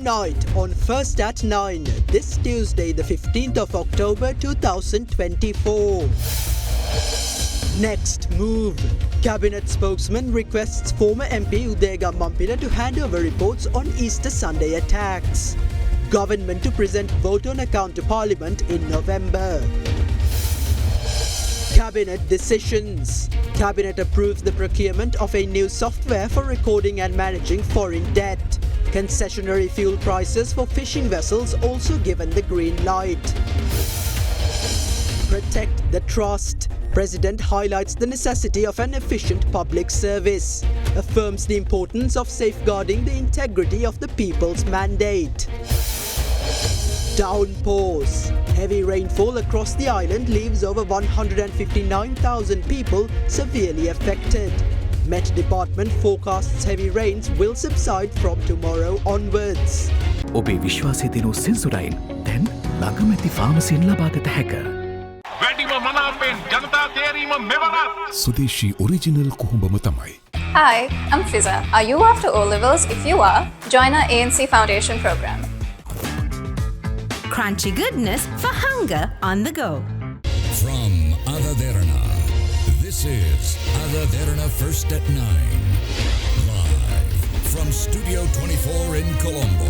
Tonight on First at 9, this Tuesday the 15th of October 2024. Next move. Cabinet spokesman requests former MP Udega Mampila to hand over reports on Easter Sunday attacks. Government to present vote on account to Parliament in November. Cabinet decisions. Cabinet approves the procurement of a new software for recording and managing foreign debt. Concessionary fuel prices for fishing vessels also given the green light. Protect the trust. President highlights the necessity of an efficient public service. Affirms the importance of safeguarding the integrity of the people's mandate. Downpours. Heavy rainfall across the island leaves over 159,000 people severely affected. Met Department forecasts heavy rains will subside from tomorrow onwards. ඔබේ විශ්වාසය දෙනු සෙන්සුරයින් දැන් ළඟමැති ෆාමසියෙන් ලබාගත හැක. වැඩිම මනාපෙන් ජනතා තේරීම මෙවරත්. සුදේශී original කුහුඹම තමයි. Hi, I'm Fiza. Are you after O-levels? If you are, join our ANC Foundation program. Crunchy goodness for hunger on the go. From Derana, this is Derana First at 9. Live from Studio 24 in Colombo.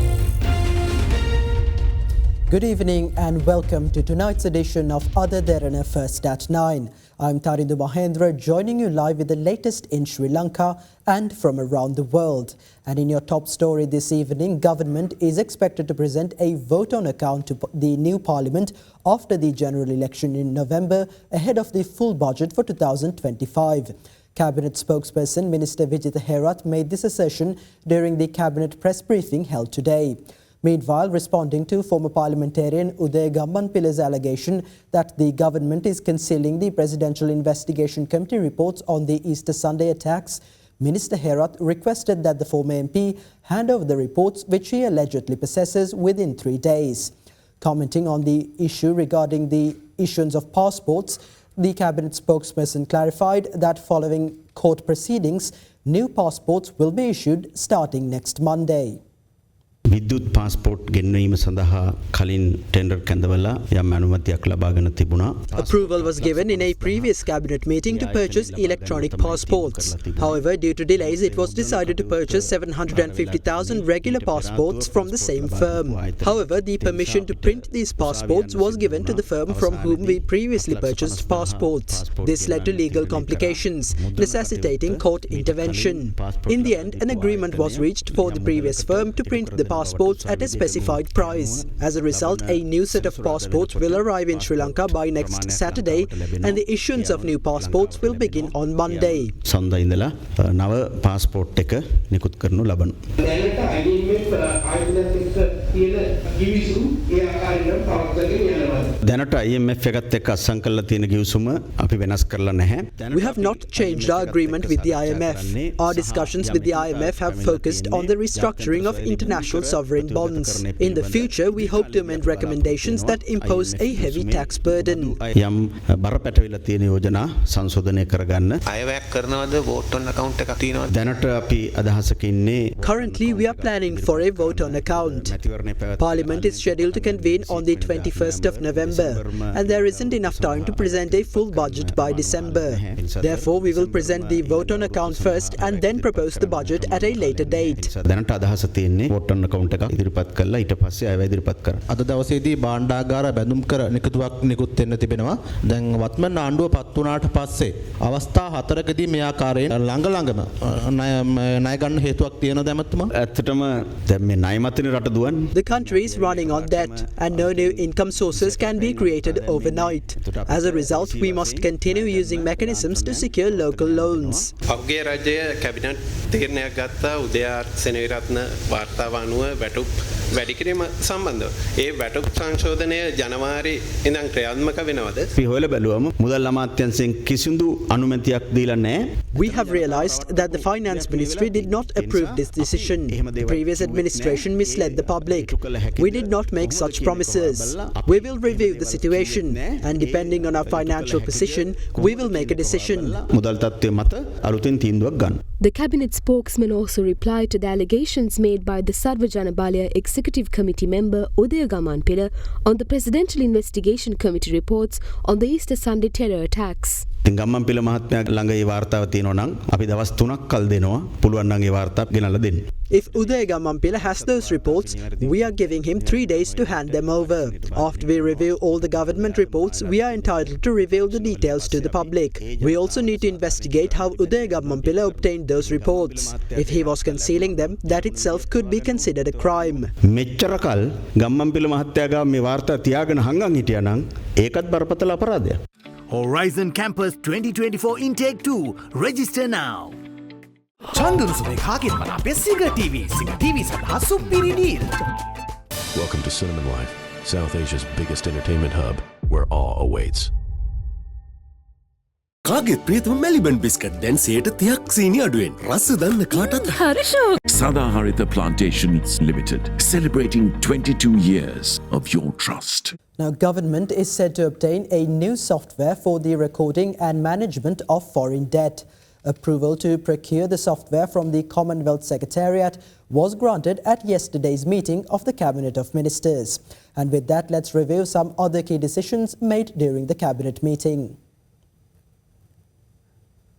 Good evening and welcome to tonight's edition of Derana First at 9. I'm Tarindu Mahendra, joining you live with the latest in Sri Lanka and from around the world. And in your top story this evening, government is expected to present a vote on account to the new parliament after the general election in November, ahead of the full budget for 2025. Cabinet spokesperson Minister Vijitha Herath made this assertion during the cabinet press briefing held today. Meanwhile, responding to former parliamentarian Udega Mampil's allegation that the government is concealing the Presidential Investigation Committee reports on the Easter Sunday attacks, Minister Herath requested that the former MP hand over the reports which he allegedly possesses within 3 days. Commenting on the issue regarding the issuance of passports, the cabinet spokesperson clarified that following court proceedings, new passports will be issued starting next Monday. විද්‍යුත් passport ගෙන්වීම සඳහා කලින් tender කැඳවලා යම් අනුමැතියක් ලබාගෙන තිබුණා. Approval was given in a previous cabinet meeting to purchase electronic passports. However, due to delays, it was decided to purchase 750,000 regular passports from the same firm. However, the permission to print these passports was given to the firm from whom we previously purchased passports. This led to legal complications, necessitating court intervention. In the end, an agreement was reached for the previous firm to print the passports at a specified price. As a result, a new set of passports will arrive in Sri Lanka by next Saturday and the issuance of new passports will begin on Monday. සඳ ඉඳලා නව passport එක නිකුත් කරනු ලබන. දැනට IMF එකත් එක්ක අත්සන් කරලා තියෙන ගිවිසුම අපි වෙනස් කරලා නැහැ. We have not changed our agreement with the IMF. Our discussions with the IMF have focused on the restructuring of international sovereign bonds. In the future, we hope to amend recommendations that impose a heavy tax burden. යම් බරපැටවිලා තියෙන යෝජනා සංශෝධනය කරගන්න. අයවැයක් කරනවද vote on account එකක් තියෙනවද? දැනට අපි අදහසක ඉන්නේ. Currently, we are planning for a vote on account. Parliament is scheduled to convene on the 21st of November, and there isn't enough time to present a full budget by December. Therefore, we will present the vote on account first and then propose the budget at a later date. දැනට අදහස තියෙන්නේ vote on account එකක් ඉදිරිපත් කරලා ඊට පස්සේ අයව ඉදිරිපත් කරන්න. අද දවසේදී භාණ්ඩාගාර බැඳුම් කර නිකුතුවක් නිකුත් වෙන්න තිබෙනවා. දැන් වත්මන් ආණ්ඩුව පත් වුණාට පස්සේ අවස්ථා 4කදී මේ ආකාරයෙන් ළඟම ණය ගන්න හේතුවක් තියෙනවද ඇමතුමා? ඇත්තටම දැන් මේ ණය මතින් රට දුවන්නේ. The country is running on debt and no new income sources can be created overnight. As a result, we must continue using mechanisms to secure local loans. පහුගිය රජය කැබිනට් තීරණයක් ගත්තා උදයාර්ථ සෙනවිරත්න වාර්තාව අනුව වැටුප් වැඩි කිරීම සම්බන්ධව. ඒ වැටුප් සංශෝධනය ජනවාරි ඉඳන් ක්‍රියාත්මක වෙනවද? අපි හොයලා බැලුවම මුදල් අමාත්‍යාංශයෙන් කිසිදු අනුමැතියක් දීලා නැහැ. We have realized that the Finance Ministry did not approve this decision. The previous administration misled the public. public. We did not make such promises. We will review the situation and depending on our financial position, we will make a decision. The cabinet spokesman also replied to the allegations made by the Sarva Jana Balaya Executive Committee member Udaya Gamanpila on the Presidential Investigation Committee reports on the Easter Sunday terror attacks. Gammanpila මහත්මයා ළඟ ඒ වාර්තාව තියෙනවා නම් අපි දවස් 3ක් කල් දෙනවා පුළුවන් නම් ඒ වාර්තාව ගෙනල්ලා දෙන්න. If Udaya Gamanpila has those reports, we are giving him 3 days to hand them over. After we review all the government reports, we are entitled to reveal the details to the public. We also need to investigate how Udaya Gamanpila obtained those reports. If he was concealing them, that itself could be considered a crime. මෙච්චර කල් ගම්මන්පිල මහත්තයා ගාව මේ වාර්තා තියාගෙන හංගන් හිටියා නම් ඒකත් බරපතල අපරාධයක්. Horizon Campus 2024 Intake 2. Register now. චන්දුරුසුමේ කාගෙත් මන අපේ සිග TV සඳහා සුපිරි deal. Welcome to Cinnamon Life, South Asia's biggest entertainment hub, where awe awaits. කාගෙත් ප්‍රියතම මෙලිබන් බිස්කට් දැන් 30ක් සීනි අඩුවෙන්. රස දන්න කාටත් හරිෂෝ. Sadaharita Plantations Limited, celebrating 22 years of your trust. Now, government is said to obtain a new software for the recording and management of foreign debt. Approval to procure the software from the Commonwealth Secretariat was granted at yesterday's meeting of the Cabinet of Ministers. And with that, let's review some other key decisions made during the Cabinet meeting.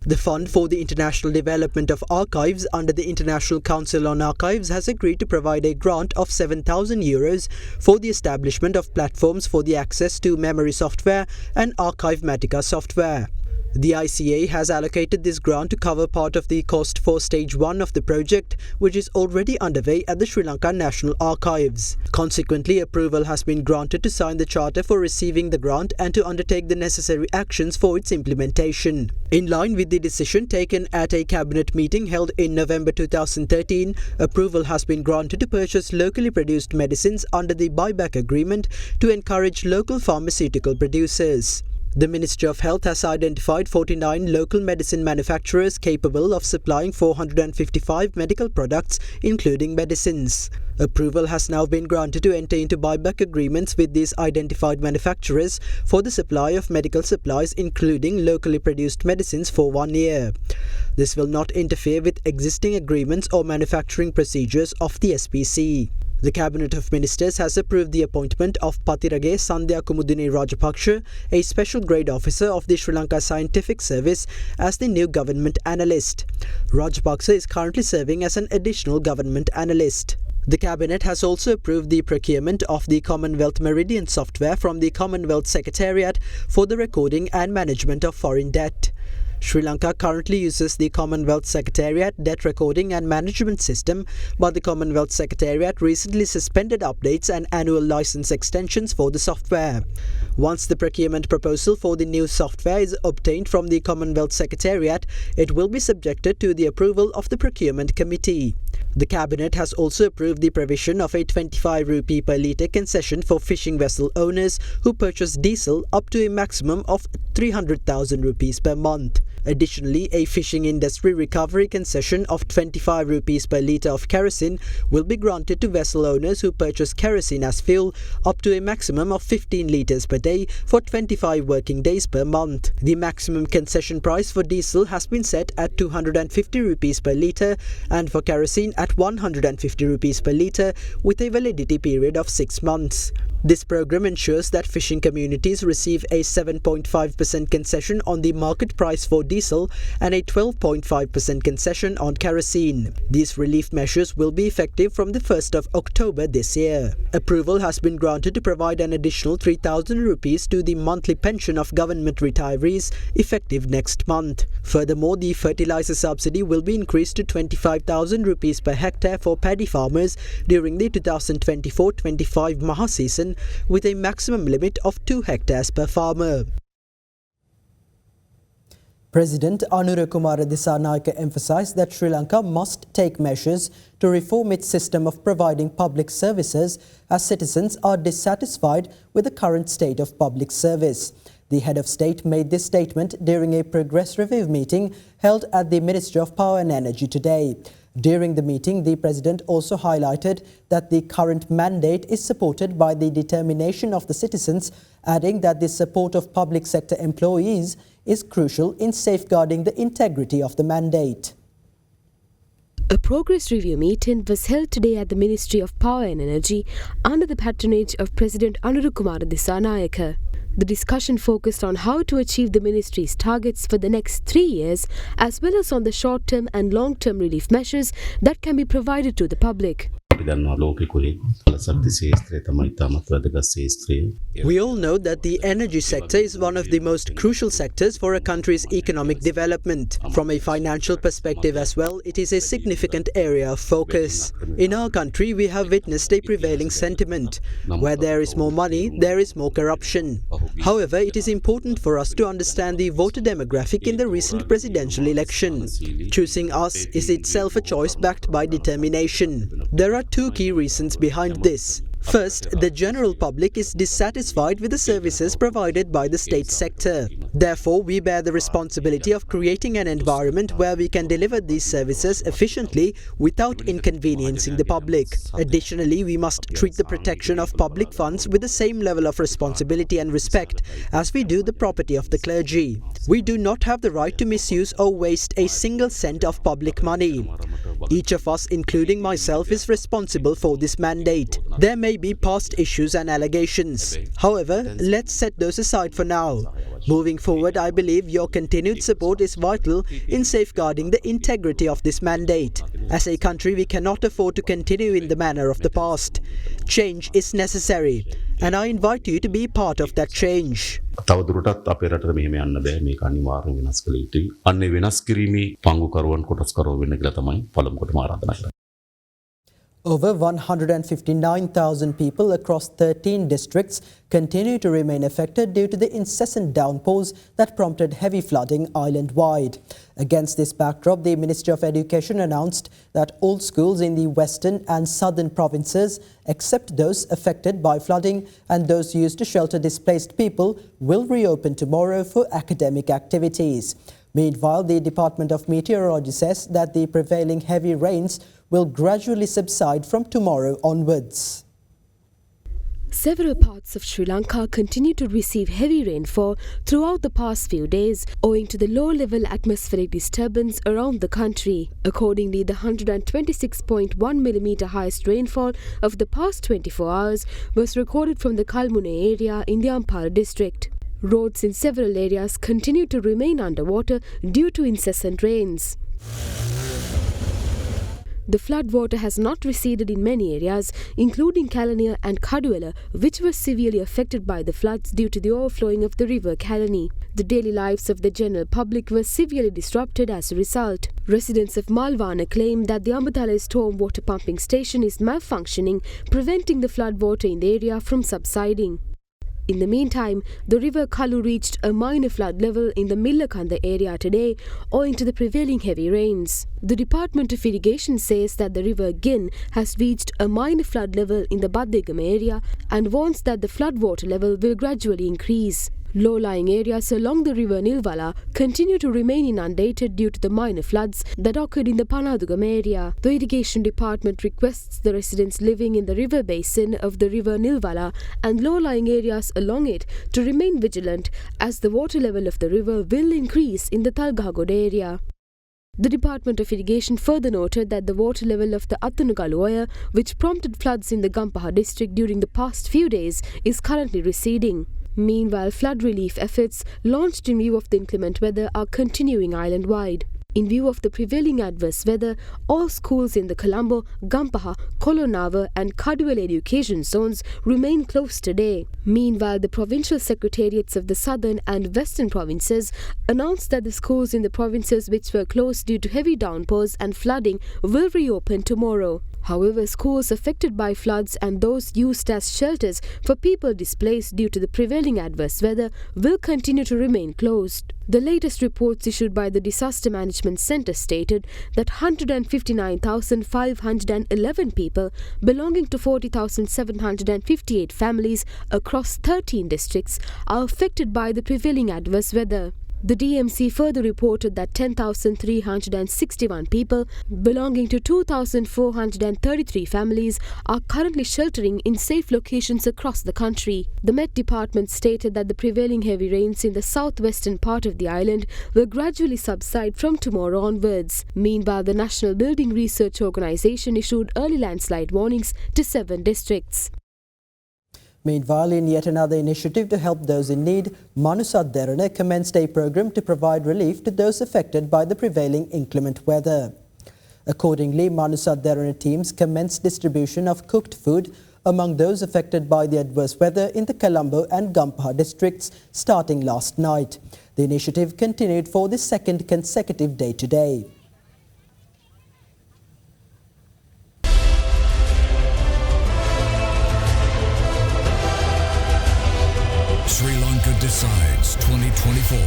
The Fund for the International Development of Archives under the International Council on Archives has agreed to provide a grant of €7,000 for the establishment of platforms for the access to memory software and Archivematica software. The ICA has allocated this grant to cover part of the cost for Stage 1 of the project, which is already underway at the Sri Lanka National Archives. Consequently, approval has been granted to sign the charter for receiving the grant and to undertake the necessary actions for its implementation. In line with the decision taken at a cabinet meeting held in November 2013, approval has been granted to purchase locally produced medicines under the buyback agreement to encourage local pharmaceutical producers. The Ministry of Health has identified 49 local medicine manufacturers capable of supplying 455 medical products, including medicines. Approval has now been granted to enter into buyback agreements with these identified manufacturers for the supply of medical supplies, including locally produced medicines, for 1 year. This will not interfere with existing agreements or manufacturing procedures of the SPC. The Cabinet of Ministers has approved the appointment of Patirage Sandhya Kumudini Rajapaksha, a special grade officer of the Sri Lanka Scientific Service, as the new government analyst. Rajapaksha is currently serving as an additional government analyst. The Cabinet has also approved the procurement of the Commonwealth Meridian software from the Commonwealth Secretariat for the recording and management of foreign debt. Sri Lanka currently uses the Commonwealth Secretariat debt recording and management system, but the Commonwealth Secretariat recently suspended updates and annual license extensions for the software. Once the procurement proposal for the new software is obtained from the Commonwealth Secretariat, it will be subjected to the approval of the Procurement Committee. The Cabinet has also approved the provision of a 25 rupee per litre concession for fishing vessel owners who purchase diesel up to a maximum of 300,000 rupees per month. Additionally, a fishing industry recovery concession of 25 rupees per litre of kerosene will be granted to vessel owners who purchase kerosene as fuel up to a maximum of 15 litres per day for 25 working days per month. The maximum concession price for diesel has been set at 250 rupees per litre and for kerosene at 150 rupees per litre with a validity period of 6 months. This program ensures that fishing communities receive a 7.5% concession on the market price for diesel and a 12.5% concession on kerosene. These relief measures will be effective from the 1st of October this year. Approval has been granted to provide an additional 3,000 rupees to the monthly pension of government retirees effective next month. Furthermore, the fertilizer subsidy will be increased to 25,000 rupees per hectare for paddy farmers during the 2024-25 Maha season, with a maximum limit of 2 hectares per farmer. President Anura Kumara emphasised that Sri Lanka must take measures to reform its system of providing public services as citizens are dissatisfied with the current state of public service. The head of state made this statement during a progress review meeting held at the Ministry of Power and Energy today. During the meeting, the President also highlighted that the current mandate is supported by the determination of the citizens, adding that the support of public sector employees is crucial in safeguarding the integrity of the mandate. A progress review meeting was held today at the Ministry of Power and Energy under the patronage of President Anura Kumara. The discussion focused on how to achieve the ministry's targets for the next 3 years, as well as on the short-term and long-term relief measures that can be provided to the public. We all know that the energy sector is one of the most crucial sectors for a country's economic development. From a financial perspective as well, it is a significant area of focus. In our country, we have witnessed a prevailing sentiment. Where there is more money, there is more corruption. However, it is important for us to understand the voter demographic in the recent presidential election. Choosing us is itself a choice backed by determination. There are two key reasons behind this. First, the general public is dissatisfied with the services provided by the state sector. Therefore, we bear the responsibility of creating an environment where we can deliver these services efficiently without inconveniencing the public. Additionally, we must treat the protection of public funds with the same level of responsibility and respect as we do the property of the clergy. We do not have the right to misuse or waste a single cent of public money. Each of us, including myself, is responsible for this mandate. There may be past issues and allegations. However, let's set those aside for now. Moving forward, I believe your continued support is vital in safeguarding the integrity of this mandate. As a country, we cannot afford to continue in the manner of the past. Change is necessary, and I invite you to be part of that change. තවදුරටත් අපේ රටට මෙහෙම යන්න බෑ මේක අනිවාර්යෙන් වෙනස් කළ යුතුයි. අන්නේ වෙනස් කිරීමේ පංගුකරුවන් කොටස්කරුවෝ වෙන්න කියලා තමයි පළමුවටම ආරාධනා කරන්නේ. Over 159,000 people across 13 districts continue to remain affected due to the incessant downpours that prompted heavy flooding island-wide. Against this backdrop, the Ministry of Education announced that all schools in the western and southern provinces, except those affected by flooding and those used to shelter displaced people, will reopen tomorrow for academic activities. Meanwhile, the Department of Meteorology says that the prevailing heavy rains will gradually subside from tomorrow onwards. Several parts of Sri Lanka continue to receive heavy rainfall throughout the past few days owing to the low-level atmospheric disturbance around the country. Accordingly, the 126.1 mm highest rainfall of the past 24 hours was recorded from the Kalmune area in the Ampara district. Roads in several areas continue to remain underwater due to incessant rains. The floodwater has not receded in many areas, including Kalania and Kaduela, which were severely affected by the floods due to the overflowing of the river Kalani. The daily lives of the general public were severely disrupted as a result. Residents of Malvana claim that the Ambatala stormwater pumping station is malfunctioning, preventing the floodwater in the area from subsiding. In the meantime, the river Kalu reached a minor flood level in the Millakanda area today owing to the prevailing heavy rains. The Department of Irrigation says that the river again has reached a minor flood level in the Baddegam area and warns that the floodwater level will gradually increase. Low-lying areas along the river Nilvala continue to remain inundated due to the minor floods that occurred in the Panadugam area. The Irrigation Department requests the residents living in the river basin of the river Nilvala and low-lying areas along it to remain vigilant as the water level of the river will increase in the Talgagod area. The Department of Irrigation further noted that the water level of the Attunagalu, which prompted floods in the Gampaha district during the past few days, is currently receding. Meanwhile, flood relief efforts launched in view of the inclement weather are continuing island-wide. In view of the prevailing adverse weather, all schools in the Colombo, Gampaha, Kolonava and Kaduel education zones remain closed today. Meanwhile, the provincial secretariats of the southern and western provinces announced that the schools in the provinces which were closed due to heavy downpours and flooding will reopen tomorrow. However, schools affected by floods and those used as shelters for people displaced due to the prevailing adverse weather will continue to remain closed. The latest reports issued by the Disaster Management Centre stated that 159,511 people belonging to 40,758 families across 13 districts are affected by the prevailing adverse weather. The DMC further reported that 10,361 people belonging to 2,433 families are currently sheltering in safe locations across the country. The Met Department stated that the prevailing heavy rains in the southwestern part of the island will gradually subside from tomorrow onwards. Meanwhile, the National Building Research Organisation issued early landslide warnings to 7 districts. Meanwhile, in yet another initiative to help those in need, Derana commenced a program to provide relief to those affected by the prevailing inclement weather. Accordingly, Derana teams commenced distribution of cooked food among those affected by the adverse weather in the Colombo and Gampaha districts starting last night. The initiative continued for the second consecutive day today. Sri Lanka decides 2024.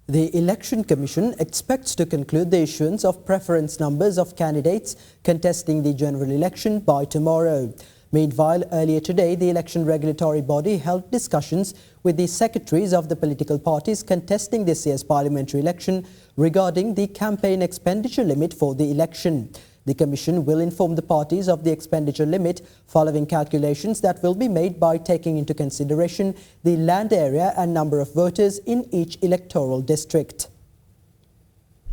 The Election Commission expects to conclude the issuance of preference numbers of candidates contesting the general election by tomorrow. Meanwhile, earlier today, the election regulatory body held discussions with the secretaries of the political parties contesting this year's parliamentary election regarding the campaign expenditure limit for the election. The Commission will inform the parties of the expenditure limit following calculations that will be made by taking into consideration the land area and number of voters in each electoral district.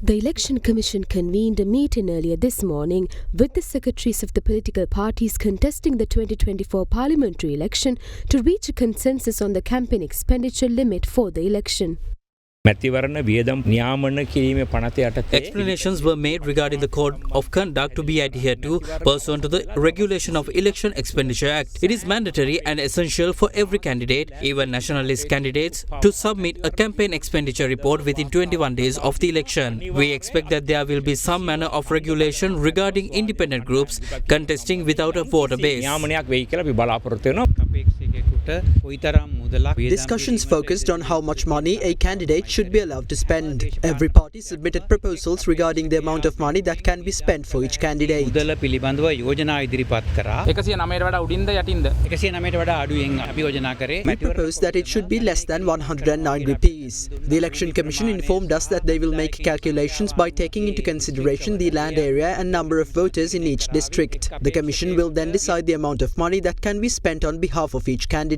The Election Commission convened a meeting earlier this morning with the secretaries of the political parties contesting the 2024 parliamentary election to reach a consensus on the campaign expenditure limit for the election. Explanations were made regarding the code of conduct to be adhered to pursuant to the Regulation of Election Expenditure Act. It is mandatory and essential for every candidate, even nationalist candidates, to submit a campaign expenditure report within 21 days of the election. We expect that there will be some manner of regulation regarding independent groups contesting without a voter base. Discussions focused on how much money a candidate should be allowed to spend. Every party submitted proposals regarding the amount of money that can be spent for each candidate. We proposed that it should be less than 109 rupees. The Election Commission informed us that they will make calculations by taking into consideration the land area and number of voters in each district. The Commission will then decide the amount of money that can be spent on behalf of each candidate.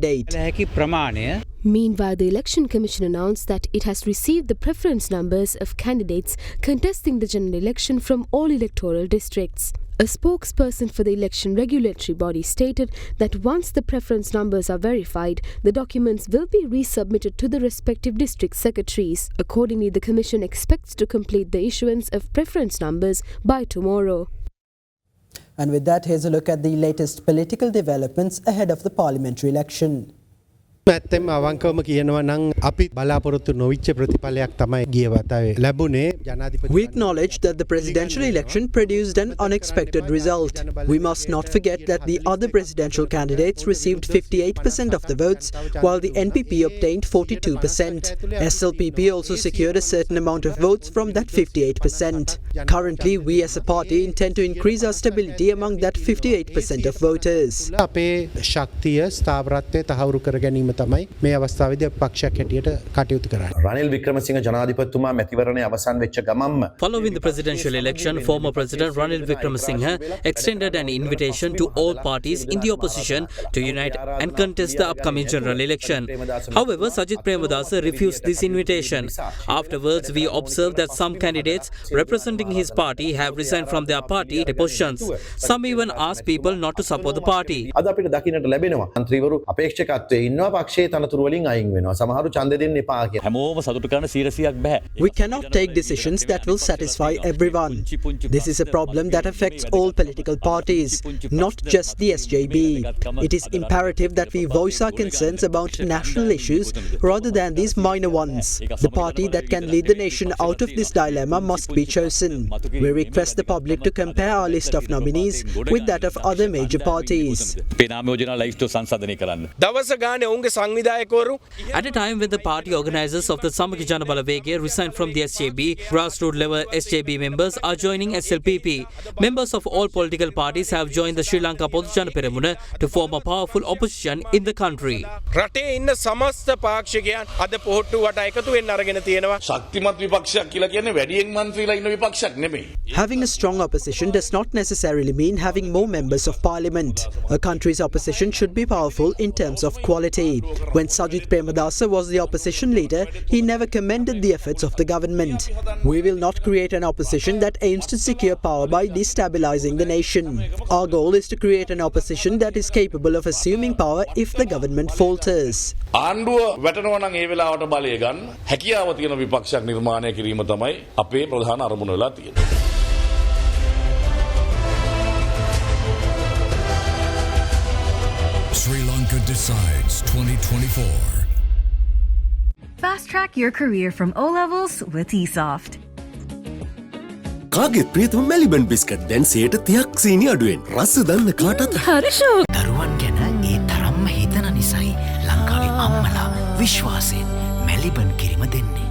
Meanwhile, the Election Commission announced that it has received the preference numbers of candidates contesting the general election from all electoral districts. A spokesperson for the election regulatory body stated that once the preference numbers are verified, the documents will be resubmitted to the respective district secretaries. Accordingly, the Commission expects to complete the issuance of preference numbers by tomorrow. And with that, here's a look at the latest political developments ahead of the parliamentary election. ඇත්තම අවංකවම කියනවා නම් අපි බලාපොරොත්තු නොවිච්ච ප්‍රතිඵලයක් තමයි ගිය වතාවේ ලැබුණේ ජනාධිපති. We acknowledge that the presidential election produced an unexpected result. We must not forget that the other presidential candidates received 58% of the votes while the NPP obtained 42%. SLPP also secured a certain amount of votes from that 58%. Currently, we as a party intend to increase our stability among that 58% of voters. අපේ ශක්තිය ස්ථාවරත්වය තහවුරු කර ගැනීම තමයි මේ අවස්ථාවේදී පක්ෂයක් හැටියට කටයුතු කරන්නේ. රනිල් වික්‍රමසිංහ ජනාධිපතිතුමා මැතිවරණය අවසන් වෙච්ච ගමන්ම Following the presidential election, former President Ranil Wickremesinghe extended an invitation to all parties in the opposition to unite and contest the upcoming general election. However, Sajith Premadasa refused this invitation. Afterwards, we observed that some candidates representing his party have resigned from their party positions. Some even asked people not to support the party. අද අපිට දකින්නට ලැබෙනවා මන්ත්‍රීවරු අපේක්ෂකත්වයේ ඉන්නවා පක්ෂයේ තනතුරු වලින් අයින් වෙනවා. සමහරු ඡන්දෙ දෙන්න එපා කියලා. හැමෝම සතුටු කරන 100ක් බෑ. We cannot take decisions that will satisfy everyone. This is a problem that affects all political parties, not just the SJB. It is imperative that we voice our concerns about national issues rather than these minor ones. The party that can lead the nation out of this dilemma must be chosen. reason. We request the public to compare our list of nominees with that of other major parties. At a time when the party organisers of the Samaki Jana Balawege resigned from the SJB, grassroots level SJB members are joining SLPP. Members of all political parties have joined the Sri Lanka Podu Jana Peramuna to form a powerful opposition in the country. Having a strong opposition does not necessarily mean having more members of parliament. A country's opposition should be powerful in terms of quality. When Sajith Premadasa was the opposition leader, he never commended the efforts of the government. We will not create an opposition that aims to secure power by destabilizing the nation. Our goal is to create an opposition that is capable of assuming power if the government falters. ආණ්ඩුව වැටෙනවා නම් ඒ වෙලාවට බලය ගන්න හැකියාව තියෙන විපක්ෂයක් නිර්මාණය කිරීම තමයි අපේ ප්‍රධාන අරමුණ වෙලා තියෙන්නේ. Sri Lanka decides 2024. Fast track your career from O levels with eSoft. කාගෙත් ප්‍රියතම මෙලිබන් බිස්කට් දැන් 30ක් සීනි අඩුවෙන්. රස දන්න කාටත් හරිෂෝ දරුවන් ගැන ඒ තරම්ම හිතන නිසයි ලංකාවේ අම්මලා විශ්වාසයෙන් මෙලිබන් කිරිම දෙන්නේ.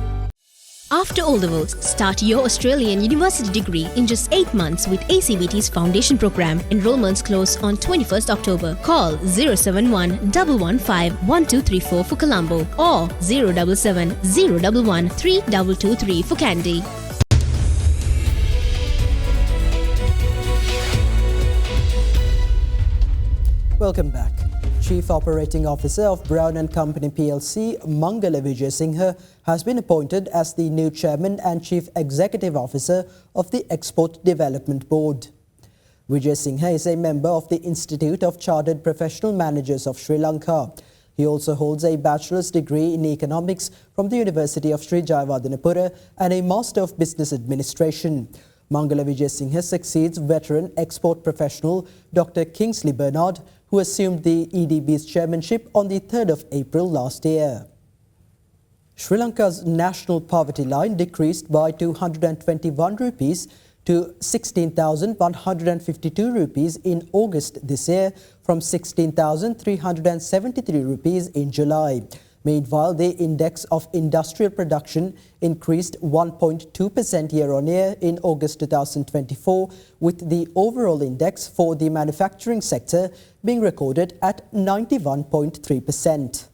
After O-levels, start your Australian university degree in just 8 months with ACBT's Foundation Program. Enrollments close on 21st October. Call 071 115 1234 for Colombo or 077 011 3223 for Kandy. Welcome back. Chief Operating Officer of Brown & Company PLC, Mangala Vijay Singha, has been appointed as the new Chairman and Chief Executive Officer of the Export Development Board. Vijay Singha is a member of the Institute of Chartered Professional Managers of Sri Lanka. He also holds a bachelor's degree in economics from the University of Sri Jayawardenepura and a Master of Business Administration. Mangala Vijay Singha succeeds veteran export professional Dr. Kingsley Bernard, who assumed the EDB's chairmanship on the 3rd of April last year. Sri Lanka's national poverty line decreased by 221 rupees to 16,152 rupees in August this year from 16,373 rupees in July. Meanwhile, the index of industrial production increased 1.2% year-on-year in August 2024, with the overall index for the manufacturing sector being recorded at 91.3%.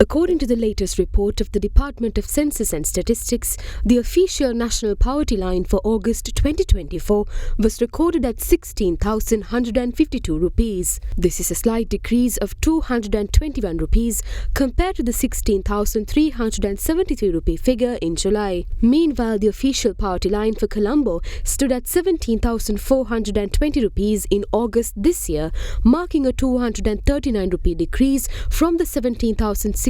According to the latest report of the Department of Census and Statistics, the official national poverty line for August 2024 was recorded at 16,152 rupees. This is a slight decrease of 221 rupees compared to the 16,373 rupee figure in July. Meanwhile, the official poverty line for Colombo stood at 17,420 rupees in August this year, marking a 239 rupee decrease from the 17,659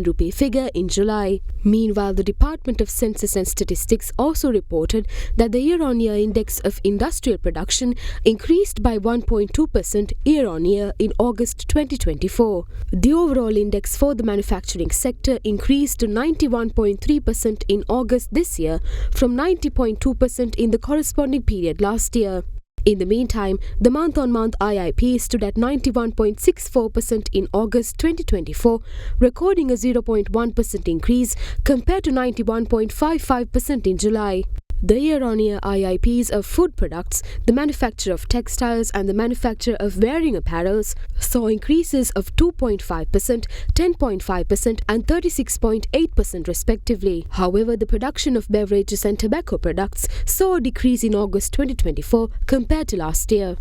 rupee figure in July. Meanwhile, the Department of Census and Statistics also reported that the year-on-year index of industrial production increased by 1.2% year-on-year in August 2024. The overall index for the manufacturing sector increased to 91.3% in August this year from 90.2% in the corresponding period last year. In the meantime, the month-on-month IIP stood at 91.64% in August 2024, recording a 0.1% increase compared to 91.55% in July. The year-on-year IIPs of food products, the manufacture of textiles and the manufacture of wearing apparels saw increases of 2.5%, 10.5% and 36.8% respectively. However, the production of beverages and tobacco products saw a decrease in August 2024 compared to last year.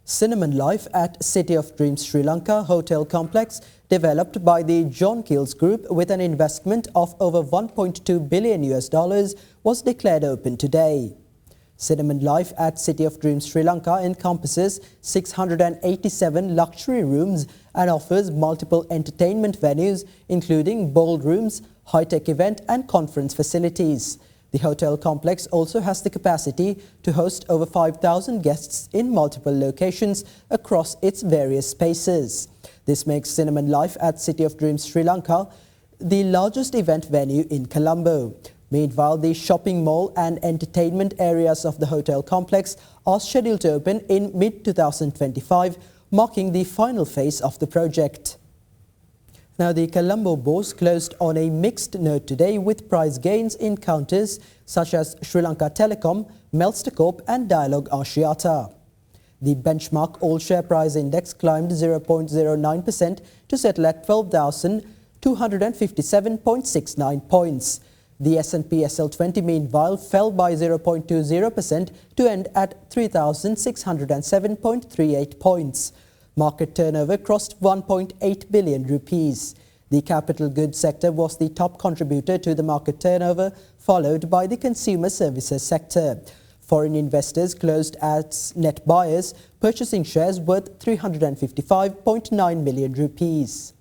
Cinnamon Life at City of Dreams Sri Lanka hotel complex, developed by the John Keells Group with an investment of over $1.2 billion was declared open today. Cinnamon Life at City of Dreams Sri Lanka encompasses 687 luxury rooms and offers multiple entertainment venues, including ballrooms, high-tech event and conference facilities. The hotel complex also has the capacity to host over 5,000 guests in multiple locations across its various spaces. This makes Cinnamon Life at City of Dreams Sri Lanka the largest event venue in Colombo. Meanwhile, the shopping mall and entertainment areas of the hotel complex are scheduled to open in mid-2025, marking the final phase of the project. Now, the Colombo Bourse closed on a mixed note today with price gains in counters such as Sri Lanka Telecom, Melster Corp and Dialog Asiata. The benchmark all-share price index climbed 0.09% to settle at 12,257.69 points. The S&P SL20 meanwhile fell by 0.20% to end at 3,607.38 points. Market turnover crossed 1.8 billion rupees. The capital goods sector was the top contributor to the market turnover, followed by the consumer services sector. Foreign investors closed as net buyers, purchasing shares worth 355.9 million rupees.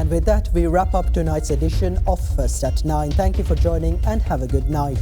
And with that, we wrap up tonight's edition of First at 9. Thank you for joining and have a good night.